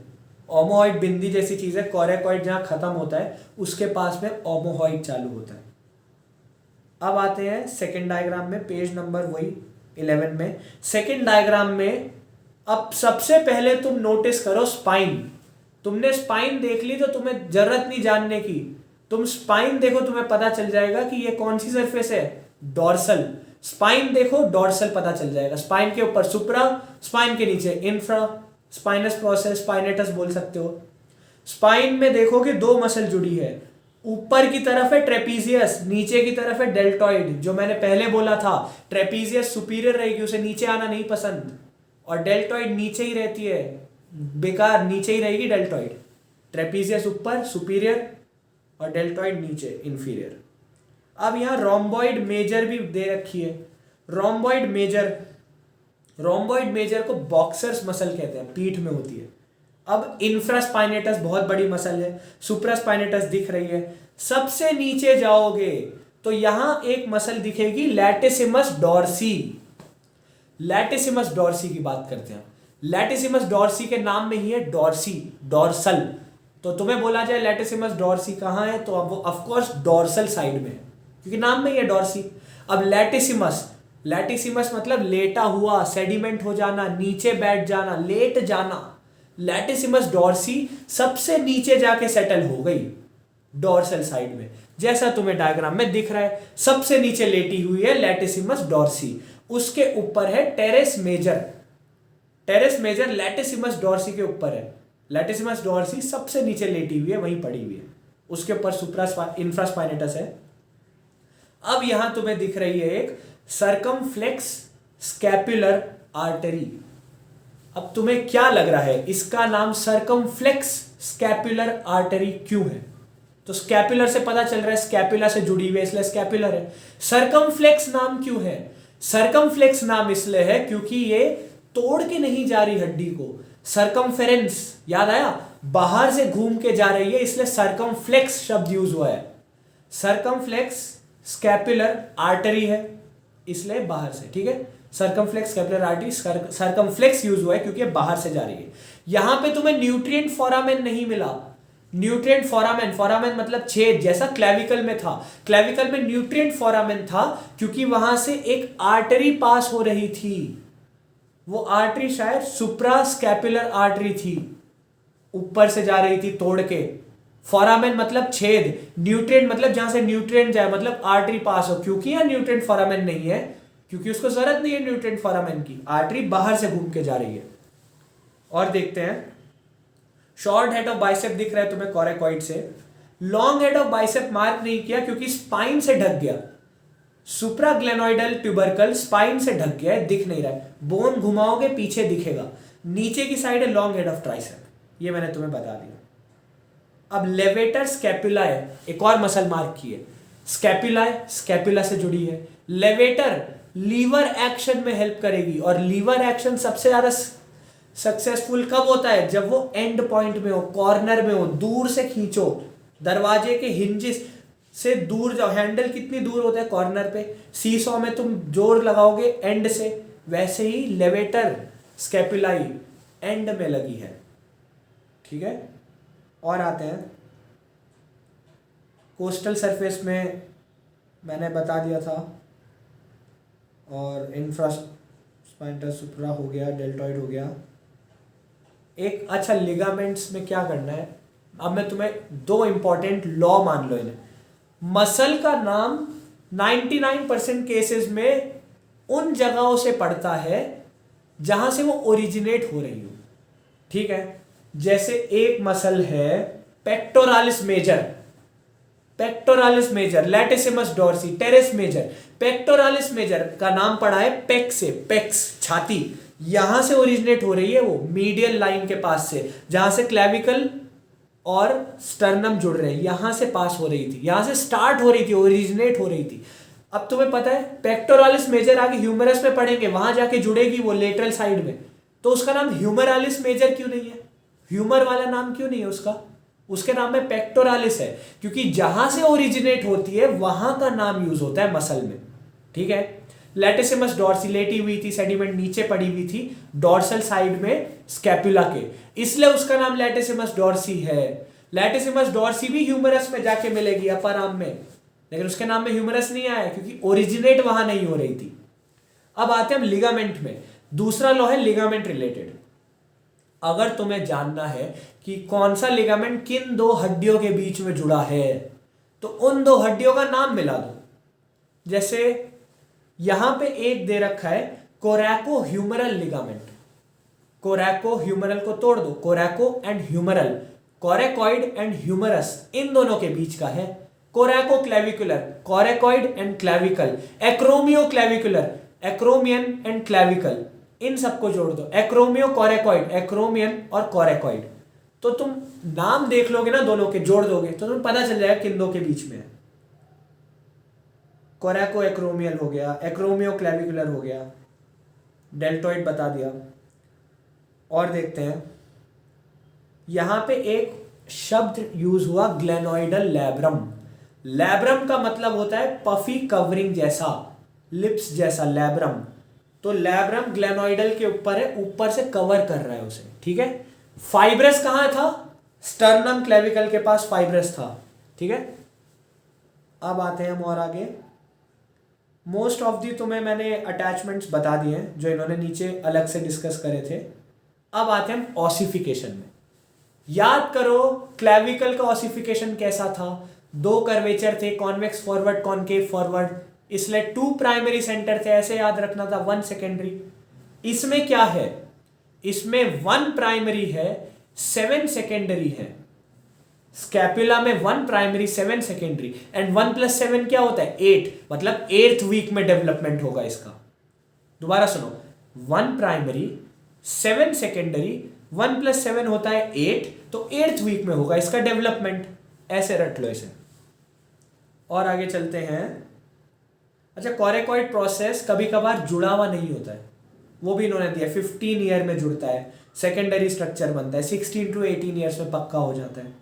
ओमोहॉइड बिंदी जैसी चीज है। कोरेकॉइड जहां खत्म होता है उसके पास में ओमोहॉइड चालू होता है। अब आते हैं सेकेंड डायग्राम में, पेज नंबर वही 11 में। सेकेंड डायग्राम में अब सबसे पहले तुम नोटिस करो स्पाइन। तुमने स्पाइन देख ली तो तुम्हें जरूरत नहीं जानने की, तुम स्पाइन देखो तुम्हें पता चल जाएगा कि ये कौन सी सरफेस है, डॉर्सल। स्पाइन देखो, डॉर्सल पता चल जाएगा। स्पाइन के ऊपर सुप्रा, स्पाइन के नीचे इंफ्रा, स्पाइनस प्रोसेस, स्पाइनेटस बोल सकते हो। स्पाइन में देखो कि दो मसल जुड़ी है, ऊपर की तरफ है ट्रेपीजियस, नीचे की तरफ है डेल्टॉइड। जो मैंने पहले बोला था, ट्रेपीजियस सुपीरियर रहेगी, उसे नीचे आना नहीं पसंद, और डेल्टॉइड नीचे ही रहती है, बेकार नीचे ही रहेगी डेल्टॉइड। ट्रेपीजियस ऊपर सुपीरियर और डेल्टॉइड नीचे इंफीरियर। अब यहां रोम्बॉइड मेजर भी दे रखी है। रोम्बॉइड मेजर, रोम्बॉइड मेजर को बॉक्सर्स मसल कहते हैं, पीठ में होती है। अब इंफ्रास्पाइनेटस बहुत बड़ी मसल है, सुप्रास्पाइनेटस दिख रही है। सबसे नीचे जाओगे तो यहां एक मसल दिखेगी लैटिसिमस डॉर्सी। लैटिसिमस डॉर्सी की बात करते हैं। लैटिसिमस डॉर्सी के नाम में ही है डॉर्सी, डॉर्सल। तो तुम्हें बोला जाए लैटिसिमस डॉर्सी कहां है, तो अब वो ऑफकोर्स डॉर्सल साइड में है, क्योंकि नाम में ही है डॉर्सी। अब लैटिसिमस, लैटिसिमस मतलब लेटा हुआ, सेडिमेंट हो जाना, नीचे बैठ जाना, लेट जाना। लैटिसिमस डॉर्सी सबसे नीचे जाके सेटल हो गई डॉर्सल साइड में, जैसा तुम्हें डायग्राम में दिख रहा है। सबसे नीचे लेटी हुई है लैटिसिमस डॉर्सी। उसके ऊपर है teres major. Teres major latissimus dorsi के ऊपर है। लैटिसिमस डॉर्सी सबसे नीचे लेटी हुई है, वहीं पड़ी हुई है, उसके ऊपर सुप्रा इंफ्रास्पाइनेटस है। अब यहां तुम्हें दिख रही है एक सर्कमफ्लेक्स स्कैपुलर आर्टरी। अब तुम्हें क्या लग रहा है इसका नाम सर्कमफ्लेक्स स्कैपुलर आर्टरी क्यों है? तो स्कैपुलर से पता चल रहा है स्कैपुला से जुड़ी हुई है, इसलिए स्कैपुलर है। सर्कमफ्लेक्स नाम क्यों है? सर्कमफ्लेक्स नाम इसलिए है क्योंकि ये तोड़ के नहीं जा रही हड्डी को। सर्कमफेरेंस याद आया, बाहर से घूम के जा रही है, इसलिए सर्कमफ्लेक्स शब्द यूज हुआ है। सर्कमफ्लेक्स स्कैपुलर आर्टरी है इसलिए बाहर से, ठीक है। Circumflex scapular artery, circumflex use हुआ है क्योंकि बाहर से जा रही है। यहां पे तुम्हें न्यूट्रिएंट फोरामेन नहीं मिला। न्यूट्रिएंट फोरामेन, फोरामेन मतलब छेद, जैसा क्लेविकल में था। क्लेविकल में न्यूट्रिएंट फोरामेन था क्योंकि वहां से एक आर्टरी पास हो रही थी। वो आर्टरी शायद सुप्रा स्कैपुलर आर्टरी थी, ऊपर से जा रही थी तोड़ के। फोरामेन मतलब छेद, न्यूट्रिएंट मतलब जहां से न्यूट्रिएंट जाए, मतलब आर्टरी पास हो। क्योंकि यहां न्यूट्रिएंट फोरामेन नहीं है, क्योंकि उसको जरूरत नहीं है न्यूट्रिएंट फोरामेन की, आर्टरी बाहर से घूम के जा रही है। और देखते हैं, शॉर्ट हेड ऑफ बाइसेप दिख रहा है तुम्हें कोरेकॉइड से। Long head of bicep mark नहीं किया क्योंकि स्पाइन से ढक गया। सुप्राग्लेनोइडल ट्यूबरकल स्पाइन से ढक गया है, दिख नहीं रहा है। बोन घुमाओगे पीछे दिखेगा। नीचे की साइड है लॉन्ग हेड ऑफ ट्राइसेप, ये मैंने तुम्हें बता दिया। अब लेवेटर स्कैपुला है, एक और मसल मार्क की है। स्कैपुला है, स्कैपुला से जुड़ी है। लेवेटर लीवर एक्शन में हेल्प करेगी, और लीवर एक्शन सबसे ज्यादा सक्सेसफुल कब होता है? जब वो एंड पॉइंट में हो, कॉर्नर में हो, दूर से खींचो, दरवाजे के हिंजेस से दूर जाओ। हैंडल कितनी दूर होता है कॉर्नर पे? सीसॉ में तुम जोर लगाओगे एंड से, वैसे ही लेवेटर स्कैपुलाई एंड में लगी है, ठीक है। और आते हैं कोस्टल सरफेस में, मैंने बता दिया था। और इंफ्रास्पाइनटस सुप्रा हो गया, डेल्टॉइड हो गया। एक अच्छा, लिगामेंट्स में क्या करना है, अब मैं तुम्हें दो इंपॉर्टेंट लॉ मान लो इन्हें। मसल का नाम 99% केसेस में उन जगहों से पड़ता है जहां से वो ओरिजिनेट हो रही हो, ठीक है। जैसे एक मसल है pectoralis major, pectoralis major, latissimus dorsi, teres major. Pectoralis major का नाम पड़ा है पेक से, पेक्स छाती, यहां से ओरिजिनेट हो रही है वो, मीडियल लाइन के पास से, जहां से क्लेविकल और स्टर्नम जुड़ रहे हैं, यहां से पास हो रही थी, यहां से स्टार्ट हो रही थी, ओरिजिनेट हो रही थी। अब तुम्हें पता है पेक्टोरालिस मेजर आगे ह्यूमरस में पढ़ेंगे, वहां जाके जुड़ेगी वो लेटरल साइड में, तो उसका नाम ह्यूमरालिस मेजर क्यों नहीं है? ह्यूमर वाला नाम क्यों नहीं है उसका? उसके नाम में पेक्टोरालिस है, क्योंकि जहां से ओरिजिनेट होती है वहां का नाम यूज होता है मसल में, ठीक है। लैटिसिमस डॉर्सी लेटी हुई थी, सेडिमेंट नीचे पड़ी हुई थी डॉर्सल साइड में स्कैपुला के, इसलिए उसका नाम लैटिसिमस डॉर्सी है। लैटिसिमस डॉर्सी भी ह्यूमरस में जाके मिलेगी अपर आर्म में, लेकिन उसके नाम में ह्यूमरस नहीं आया क्योंकि ओरिजिनेट वहां नहीं हो रही थी। अब आते हैं हम लिगामेंट में। दूसरा लॉ है लिगामेंट रिलेटेड। अगर तुम्हें जानना है कि कौन सा लिगामेंट किन दो हड्डियों के बीच में जुड़ा है, तो उन दो हड्डियों का नाम मिला दो। जैसे यहां पे एक दे रखा है coraco humeral ligament, coraco humeral को तोड़ दो, coraco and humeral, coracoid and humerus, इन दोनों के बीच का है। Coraco clavicular, coracoid and clavicle. Acromio clavicular, acromion and clavicle, इन सबको जोड़ दो। एक्रोमियो कोरेकॉइड, एक्रोमियन और कोरेकॉइड। तो तुम नाम देख लोगे ना दोनों के, जोड़ दोगे तो तुम्हें पता चल जाएगा किन दो के बीच में है। कोरैको एक्रोमियल हो गया, एक्रोमियो क्लेविकुलर हो गया, डेल्टॉइड बता दिया। और देखते हैं, यहां पे एक शब्द यूज हुआ ग्लेनोइडल लैब्रम। लैब्रम का मतलब होता है पफी कवरिंग जैसा, लिप्स जैसा, लैब्रम। तो लैब्रम ग्लेनोइडल के ऊपर है, ऊपर से कवर कर रहा है उसे, ठीक है। फाइब्रस कहां था? स्टर्नम क्लेविकल के पास फाइब्रस था, ठीक है। अब आते हैं हम और आगे। मोस्ट ऑफ दी तुम्हें मैंने अटैचमेंट्स बता दिए हैं जो इन्होंने नीचे अलग से डिस्कस करे थे। अब आते हैं हम ऑसिफिकेशन में। याद करो क्लेविकल का ऑसिफिकेशन कैसा था? दो कर्वेचर थे, कॉन्वेक्स फॉरवर्ड, कॉनकेव फॉरवर्ड। इसलिए 2 प्राइमरी सेंटर थे, ऐसे याद रखना था, 1 सेकेंडरी। इसमें क्या है, इसमें 1 प्राइमरी है, 7 सेकेंडरी है। स्कैपुला में 1 प्राइमरी 7 सेकेंडरी, एंड 1 + 7 क्या होता है, 8, मतलब 8th वीक में डेवलपमेंट होगा इसका। दोबारा सुनो, 1 प्राइमरी 7 सेकेंडरी, 1 + 7 होता है 8, तो 8th वीक में होगा इसका डेवलपमेंट। ऐसे रट लो इसे। और आगे चलते हैं। अच्छा, कोरेकॉइड प्रोसेस कभी कभार जुड़ा हुआ नहीं होता है, वो भी इन्होंने दिया, 15 ईयर में जुड़ता है, सेकेंडरी स्ट्रक्चर बनता है, 16 to 18 ईयर्स में पक्का हो जाता है।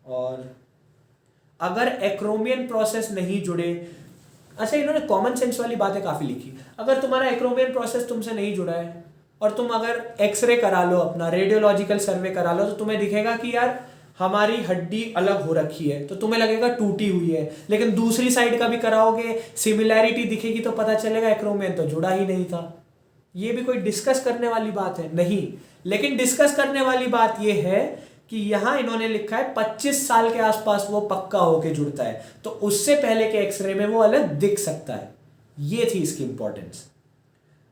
और अगर एक्रोमियन प्रोसेस नहीं जुड़े, अच्छा इन्होंने कॉमन सेंस वाली बातें काफ़ी लिखी। अगर तुम्हारा एक्रोमियन प्रोसेस तुमसे नहीं जुड़ा है और तुम अगर एक्सरे करा लो, अपना रेडियोलॉजिकल सर्वे करा लो, तो तुम्हें दिखेगा कि यार हमारी हड्डी अलग हो रखी है, तो तुम्हें लगेगा टूटी हुई है। लेकिन दूसरी साइड का भी कराओगे, सिमिलैरिटी दिखेगी, तो पता चलेगा एक्रोमियन तो जुड़ा ही नहीं था। ये भी कोई डिस्कस करने वाली बात है नहीं, लेकिन डिस्कस करने वाली बात ये है कि यहां इन्होंने लिखा है 25 साल के आसपास वो पक्का होके जुड़ता है, तो उससे पहले के एक्सरे में वो अलग दिख सकता है। ये थी इसकी इंपॉर्टेंस।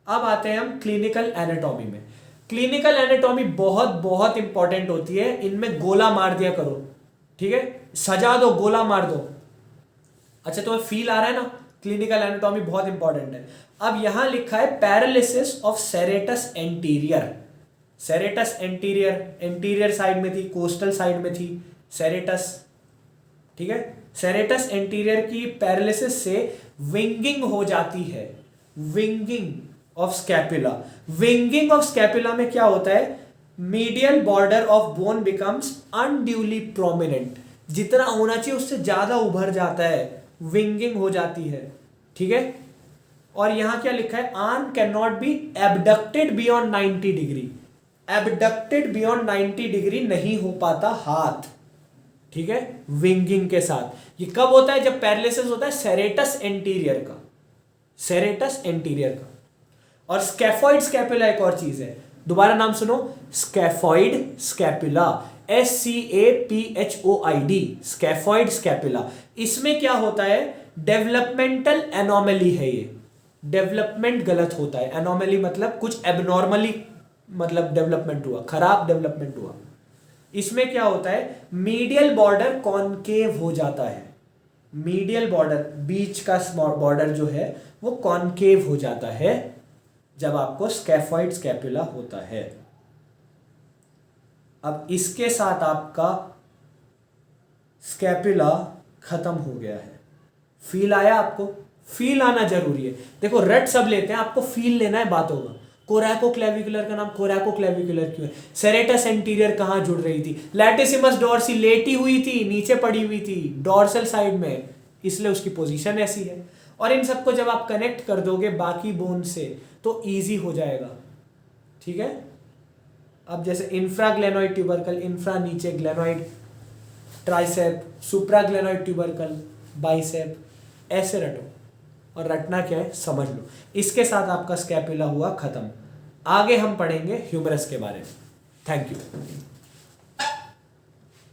अब आते हैं हम क्लिनिकल एनाटॉमी में। क्लिनिकल एनाटॉमी बहुत बहुत इंपॉर्टेंट होती है, इनमें गोला मार दिया करो, ठीक है, सजा दो, गोला मार दो। अच्छा, तुम्हें फील आ रहा है ना, क्लिनिकल एनाटॉमी बहुत इंपॉर्टेंट है। अब यहां लिखा है paralysis of serratus anterior. Serratus anterior, anterior side में थी, कोस्टल साइड में थी सेरेटस, ठीक है। सेरेटस एंटीरियर की पैरालिसिस से विंगिंग हो जाती है, winging of scapula. Winging of scapula में क्या होता है, medial border of bone becomes unduly prominent, जितना होना चाहिए उससे ज्यादा उभर जाता है, विंगिंग हो जाती है, ठीक है। और यहां क्या लिखा है, arm can not be abducted beyond 90 degree. Abducted beyond 90 degree नहीं हो पाता हाथ, ठीक है, विंगिंग के साथ। ये कब होता है, जब पैरालिसिस होता है सेरेटस एंटीरियर का, सेरेटस एंटीरियर का। और स्कैफॉइड स्कैपुला एक और चीज है, दोबारा नाम सुनो, scaphoid scapula, SCAPHOID, scaphoid scapula. इसमें क्या होता है, डेवलपमेंटल एनोमली है ये, डेवलपमेंट गलत होता है, एनोमली मतलब कुछ एबनॉर्मली, मतलब डेवलपमेंट हुआ, खराब डेवलपमेंट हुआ। इसमें क्या होता है, मीडियल बॉर्डर कॉनकेव हो जाता है, मीडियल बॉर्डर, बीच का बॉर्डर जो है वो कॉनकेव हो जाता है जब आपको स्कैफॉइड स्कैपुला होता है। अब इसके साथ आपका स्कैपुला खत्म हो गया है। फील आया आपको, फील आना जरूरी है। देखो रट सब लेते हैं, आपको फील लेना है बातों का। कोरैको क्लेविकुलर का नाम कोरैको क्लेविकुलर क्यों है, सेरेटस एंटीरियर कहां जुड़ रही थी, लैटिसिमस डॉर्सी लेटी हुई थी, नीचे पड़ी हुई थी डॉर्सल साइड में, इसलिए उसकी पोजीशन ऐसी है। और इन सबको जब आप कनेक्ट कर दोगे बाकी बोन से तो इजी हो जाएगा, ठीक है। अब जैसे इंफ्राग्लेनोइड ट्यूबरकल, इंफ्रा नीचे ग्लेनोइड, ट्राइसेप, सुप्राग्लेनोइड ट्यूबरकल, बाइसेप, ऐसे रटो। और रटना क्या है समझ लो। इसके साथ आपका स्कैपुला हुआ खत्म। आगे हम पढ़ेंगे ह्यूमरस के बारे में। Thank you.